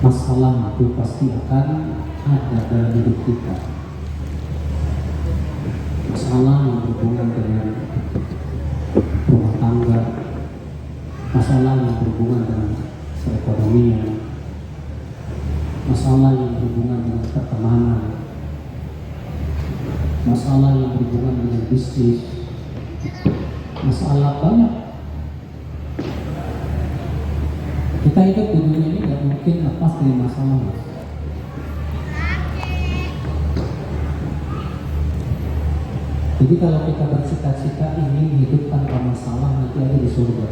Masalah itu pasti akan ada dalam hidup kita. Masalah yang berhubungan dengan rumah tangga, masalah yang berhubungan dengan perekonomian, masalah yang berhubungan dengan pertemanan, masalah yang berhubungan dengan bisnis, masalah banyak. Kita hidup di dunia ini tidak mungkin lepas dari masalah. Jadi kalau kita bercita-cita ingin hidup tanpa masalah, nanti ada di surga.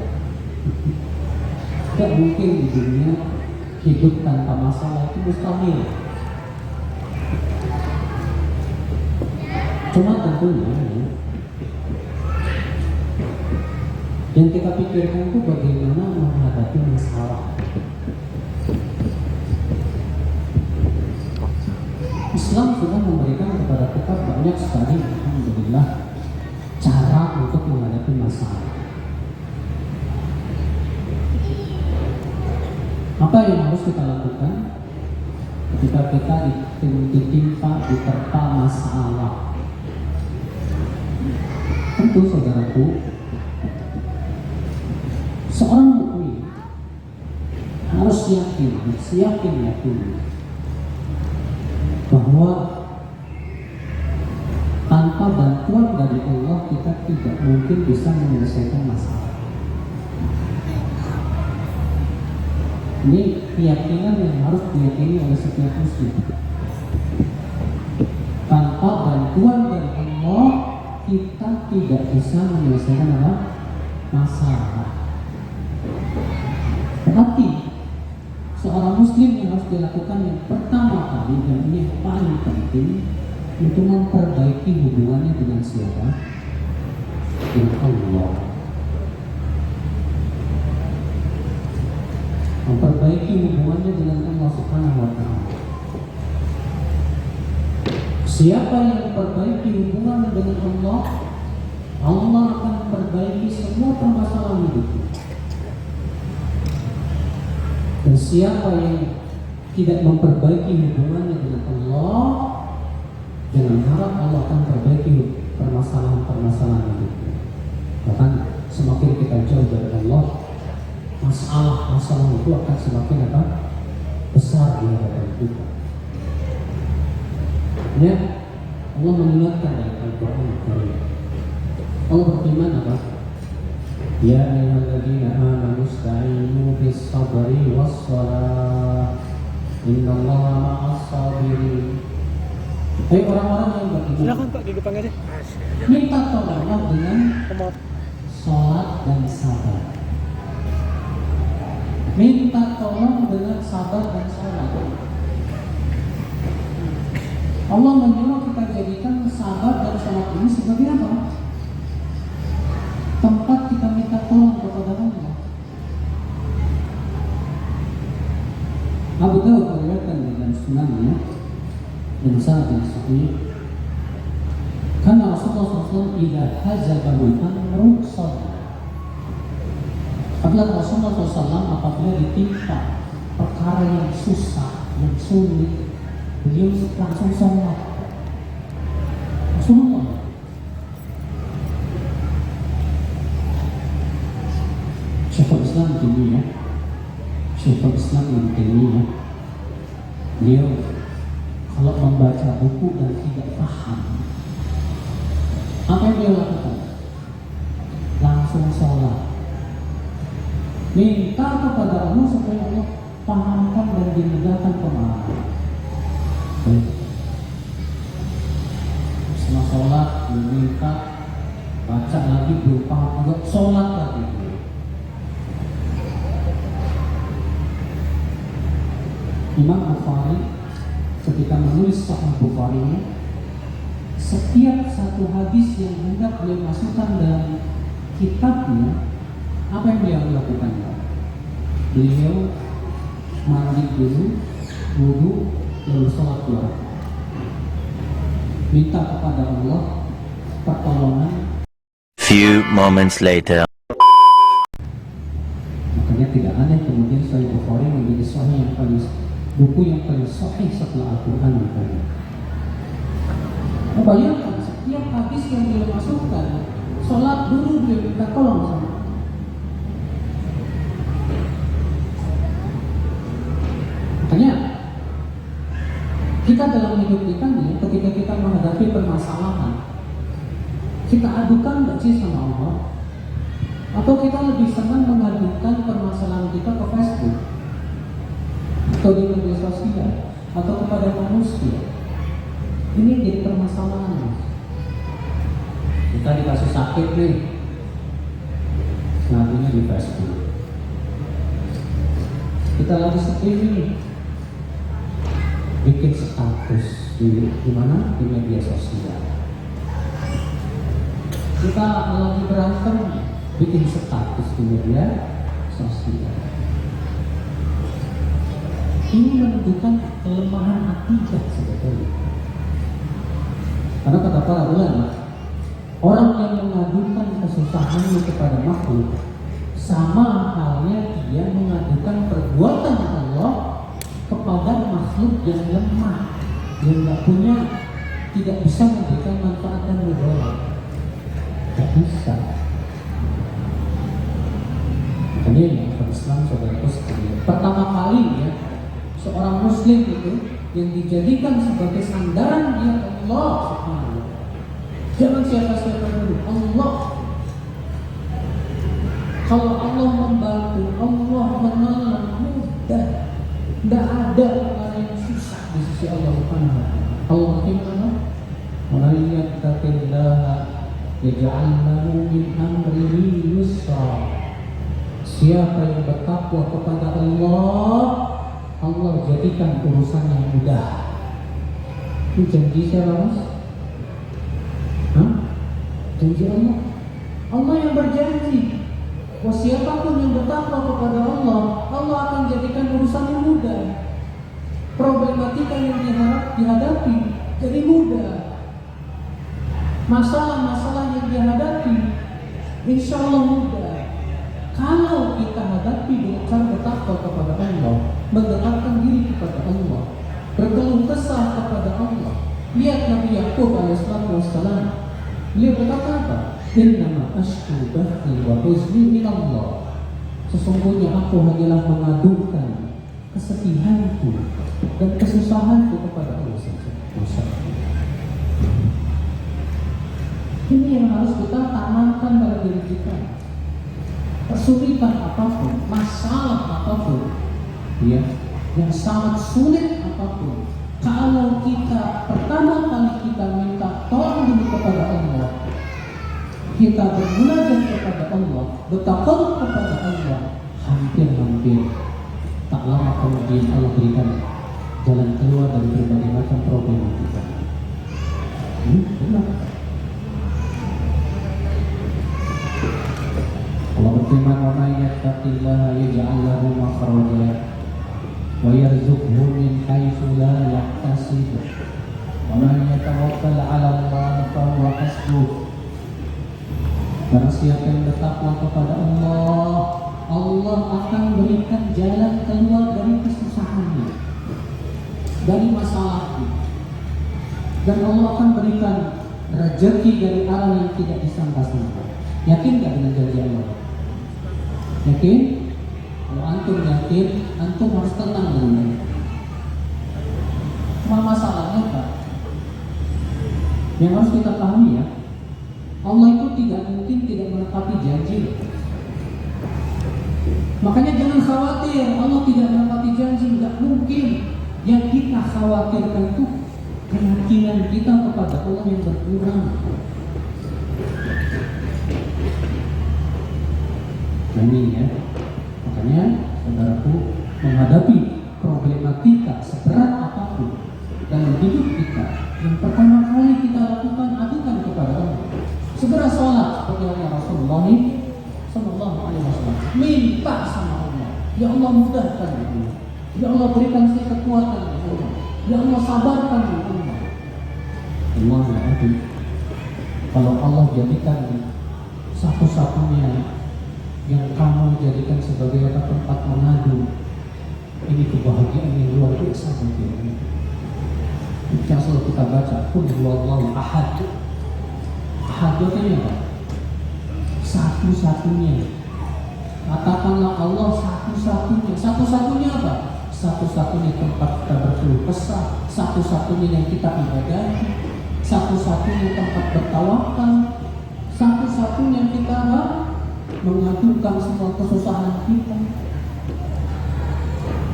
Tidak mungkin di dunia hidup tanpa masalah, itu mustahil. Cuma tentunya yang kita pikirkan itu bagaimana menghadapi masalah. Islam sudah memberikan kepada kita banyak sekali, alhamdulillah, cara untuk menghadapi masalah. Apa yang harus kita lakukan ketika kita diterpa masalah? Tentu saudaraku, seorang mukmin harus yakin bahwa tanpa bantuan dari Allah kita tidak mungkin bisa menyelesaikan masalah. Ini keyakinan yang harus diyakini oleh setiap muslim. Tanpa bantuan dari Allah kita tidak bisa menyelesaikan masalah. Berarti seorang muslim muslim yang harus dilakukan yang pertama kali dan ini yang paling penting untuk memperbaiki hubungannya dengan siapa? Dengan Allah. Memperbaiki hubungannya dengan Allah Subhanahu wa Ta'ala. Siapa yang memperbaiki hubungannya dengan Allah, Allah akan memperbaiki semua permasalahan hidupnya. Dan siapa yang tidak memperbaiki hubungannya dengan Allah, jangan harap Allah akan memperbaiki permasalahan-permasalahan hidupnya. Bahkan semakin kita jauh dari Allah, masalah itu akan semakin besar di hadapan kita. Ya, Allah mengingatkan dalam Al-Quran Al-Karim. Allah berfirman apa? Ya ayyuhalladzina amanu ista'inu bis-sabri was-shalah. Innallaha ma'as-sabirin. Hai orang-orang yang beriman. Silakan Pak di depan aja. Minta tolonglah dengan salat dan sabar. Minta tolong dengan sabar dan salat. Allah menyuruh kita jadikan sabar dan salat ini sebagai apa? Tempat kita minta tolong kepada Allah. Abu Dawud meriwayatkan dalam sunannya dan sanad yang sahih. Karena Rasulullah SAW idza hazabahu amru shalla. Apabila Rasulullah SAW apabila ditimpa perkara yang susah, yang sulit, beliau langsung sholat. Rasulullah. Syekhul Islam Taimiyah, Syekhul Islam Ibnu Taimiyah, beliau kalau membaca buku dan tidak paham, apa yang beliau lakukan? Langsung sholat. Minta kepada Allah supaya Allah pahamkan dan dimudahkan pemahaman. Setelah sholat, minta baca lagi berupa enggak sholat lagi. Imam Bukhari ketika menulis Sahih Bukhari ini, setiap satu hadis yang hendak beliau masukkan dalam kitabnya, apa yang beliau lakukan? Beliau mandi dulu, wudu, lalu sholat dua rakaat. Minta kepada Allah pertolongan. Few moments later. Makanya tidak aneh kemudian Sahih Bukhari menjadi sahih yang paling, buku yang paling sahih setelah Al-Quran misalnya. Bayangkan setiap hadis yang beliau masukkan, sholat dulu beliau minta tolong sama. Makanya kita dalam hidup kita nih, ketika kita menghadapi permasalahan, kita adukan nggak sih sama Allah? Atau kita lebih senang mengadukan permasalahan kita ke Facebook atau di media sosial atau kepada manusia? Ini jadi permasalahan. Kita dikasih sakit nih, ngadunya di Facebook. Kita lagi sedih nih, bikin status di mana? Di media sosial. Kita lagi berantem, bikin status di media sosial. Ini menunjukkan kelemahan akidah sebetulnya. Karena kata para ulama, orang yang mengadukan kesusahannya kepada makhluk, sama halnya dia mengadukan perbuatan Allah kepada makhluk yang lemah, yang tidak bisa memberikan manfaat dan mudarat. Tidak bisa. Makanya yang Islam saudaraku sekalian, pertama kali ya seorang Muslim itu yang dijadikan sebagai sandaran dia Allah Subhanahu wa Ta'ala. Jangan siapa-siapa dulu, Allah. Kalau Allah membantu, Allah menolong, mudah. Tidak ada perkara yang susah di sisi Allah Subhanahu wa Ta'ala. Allah berfirman, "Man yattaqillaha yaj'al lahu min amrihi yusra." Siapa yang bertakwa kepada Allah, Allah jadikan urusannya mudah. Itu janji siapa Mas? Hah? Janji Allah. Allah yang berjanji, siapapun yang bertakwa kepada Allah, Allah akan jadikan urusannya mudah. Problematika yang dihadapi jadi mudah. Masalah-masalah yang dihadapi insya Allah mudah. Kalau kita hadapi dengan cara bertakwa kepada Allah, mendekatkan diri kepada Allah, berkeluh kesah kepada Allah. Lihat Nabi Yakub alaihissalam, beliau berkata apa? Innama ashku bathi wa huzni ilallah. Sesungguhnya aku hanyalah mengadukan kesedihanku dan kesusahanku kepada Allah saja. Ini yang harus kita tanamkan pada diri kita. Kesulitan apapun, masalah apapun, ya, yang sangat sulit apapun, kalau kita pertama kali kita minta tolong dulu kepada Allah, kita bermunajat kepada Allah, bertakwa kepada Allah, hampir tak lama kemudian Allah berikan jalan keluar dari berbagai macam problematika. Benar. Allah berfirman, "Wa may yattaqillaha yaj'al lahu makhraja wa yarzuqhu min haitsu la yahtasib wa man yatawakkal 'ala Allah fa huwa hasbuh." Barang siapa yang bertakwa kepada Allah, Allah akan berikan jalan keluar dari kesusahannya, dari masalahnya, dan Allah akan berikan rezeki dari arah yang tidak disangka-sangka. Yakin gak dengan janji Allah? Yakin? Kalau antum yakin, antum harus tenang dulu. Cuma masalahnya apa? Yang harus kita pahami ya, Allah itu tidak mungkin tidak menepati janji. Makanya jangan khawatir Allah tidak menepati janji, tidak mungkin. Yang kita khawatirkan itu keyakinan kita kepada Allah yang berkurang. Ini ya, makanya saudaraku, menghadapi problematika seberat apapun dalam hidup kita, yang pertama kali kita lakukan, adukan kepada Allah. Segera sholat seperti yang Rasulullah Sallallahu Alaihi Wasallam minta sama Allah, ya Allah mudahkan ini, ya Allah berikan saya kekuatan, ya Allah, ya Allah sabarkan ya Allah. Allah ya, kalau Allah jadikan satu-satunya yang kamu jadikan sebagai tempat mengadu, ini kebahagiaan yang luar biasa bagi kita. Yang selalu kita baca, Qul huwallahu ahad. Ahad artinya apa? Satu-satunya. Katakanlah Allah satu-satunya. Satu-satunya apa? Satu-satunya tempat kita berkeluh kesah, satu-satunya yang kita ibadahi, satu-satunya tempat bertawakal, satu-satunya kita mengadukan semua kesusahan kita.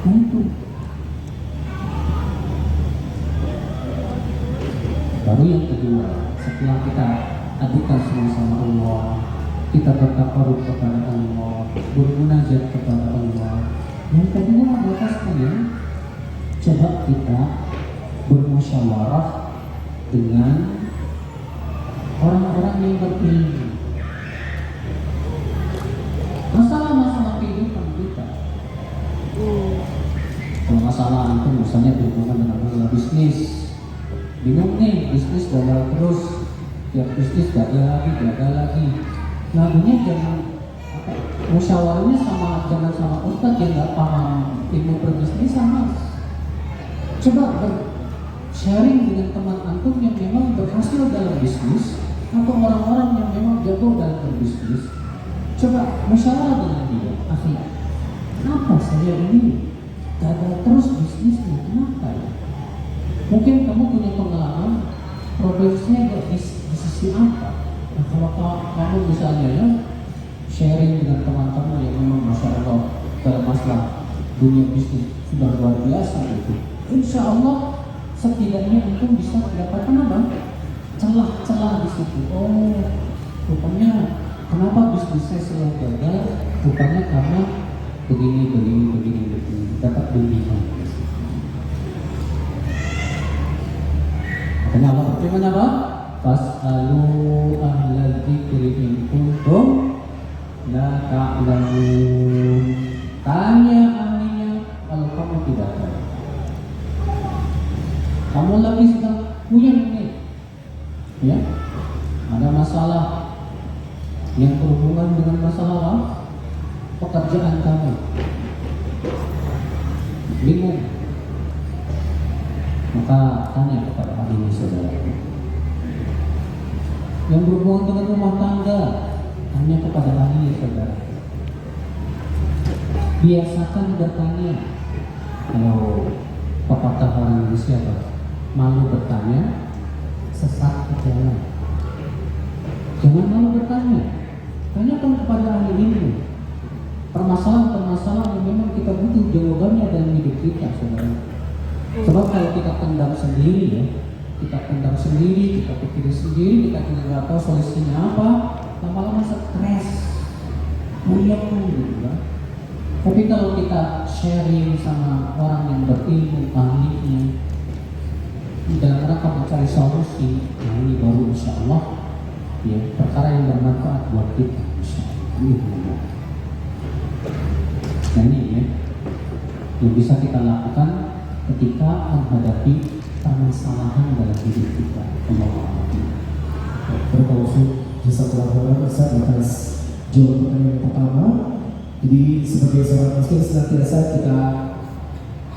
Itu baru yang kedua, setelah kita adukan semua sama Allah, kita bertakarub kepada Allah, bermunajat kepada Allah. Yang kedua adalah sekalian, coba kita bermusyawarah dengan orang-orang yang berilmu. Masalah-masalah kehidupan kita, kalau masalah itu misalnya berhubungan dengan masalah bisnis, bingung nih, bisnis gagal terus, tiap bisnis gagal lagi. Lagunya jangan musyawarahnya jangan sama ustadz yang nggak paham ilmu perbisnisan, mas. Coba sharing dengan teman antum yang memang berhasil dalam bisnis atau orang-orang yang memang jago dalam berbisnis. Coba musyawarah dengan dia, akhi, kenapa saya ini gagal terus bisnisnya, kenapa ya? Mungkin kamu punya pengalaman, progresnya di sisi apa? Nah, kalau kamu misalnya ya sharing dengan teman-teman yang memang masya Allah dalam masalah dunia bisnis sudah luar biasa gitu, insya Allah setidaknya itu bisa mendapatkan apa? Celah-celah di situ. Oh, rupanya kenapa bisnis saya selalu gagal? Rupanya karena begini, dapat bimbingan. Makanya Allah berfirman apa? Fas'alu ahla dzikri in kuntum la ta'lamun. Tanya ahlinya kalau kamu tidak tahu. Kamu lagi sedang puyeng nih, ya? Ada masalah yang berhubungan dengan masalah pekerjaan kamu, bingung, maka tanya kepada ahli saudara. Yang berhubungan dengan rumah tangga, tanya kepada ahli saudara. Biasakan bertanya. Kalau pepatah orang Indonesia apa? Malu bertanya, sesat di jalan. Jangan malu bertanya. Tanyakan kepada ahli ilmu. Permasalahan-permasalahan yang memang kita butuh jawabannya dalam hidup kita, saudara. Sebab kalau kita pendam sendiri, ya, kita pendam sendiri, kita pikir sendiri, kita juga nggak tahu solusinya apa, lama-lama stres, puyeng gitu kan. Tapi kalau kita sharing sama orang yang berilmu, ahlinya, dalam rangka mencari solusi, nah ini baru insya Allah ya perkara yang bermanfaat buat kita, insya Allah. Nah ini ya yang bisa kita lakukan ketika menghadapi permasalahan dalam hidup kita. Bertauhid jazakallahu khairan Ustaz atas jawaban pertanyaan pertama. Jadi sebagai seorang muslim senantiasa kita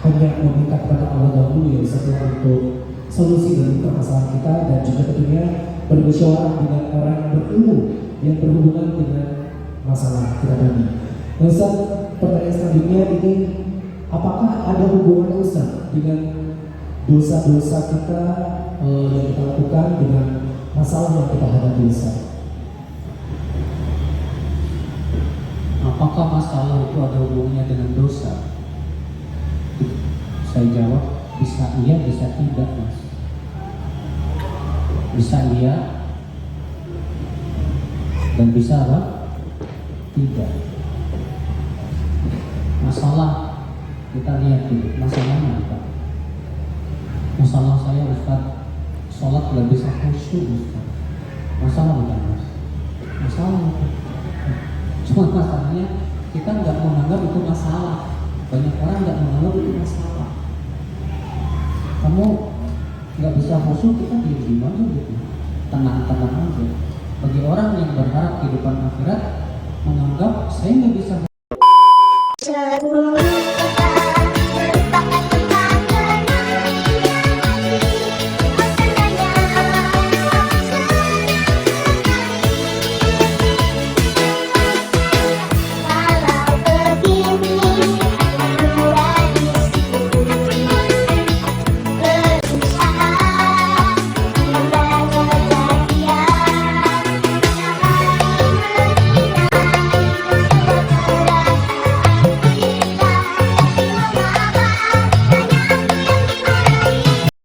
hanya meminta kepada Allah dahulu ya setelah untuk solusi dari permasalahan kita, dan juga tentunya bermusyawarah dengan orang yang berilmu yang berhubungan dengan masalah kita tadi. Nah, Ustaz, pertanyaan selanjutnya ini, apakah ada hubungan Ustaz dengan dosa-dosa kita yang kita lakukan dengan masalah yang kita hadapi, Ustaz? Apakah masalah itu ada hubungannya dengan dosa? Saya jawab, bisa iya, bisa tidak, Mas. Bisa iya dan bisa apa? Tidak. Masalah kita lihat dulu, masalahnya apa? Masalah saya, Ustaz, sholat gak bisa khusyuk, Ustaz. Masalah bukan, Mas? Masalah bukan. Cuma masalahnya kita nggak menganggap itu masalah. Banyak orang nggak menganggap itu masalah. Kamu nggak bisa khusyuk, kita diam aja gitu, tenang-tenang aja. Bagi orang yang berharap kehidupan akhirat, menganggap saya nggak bisa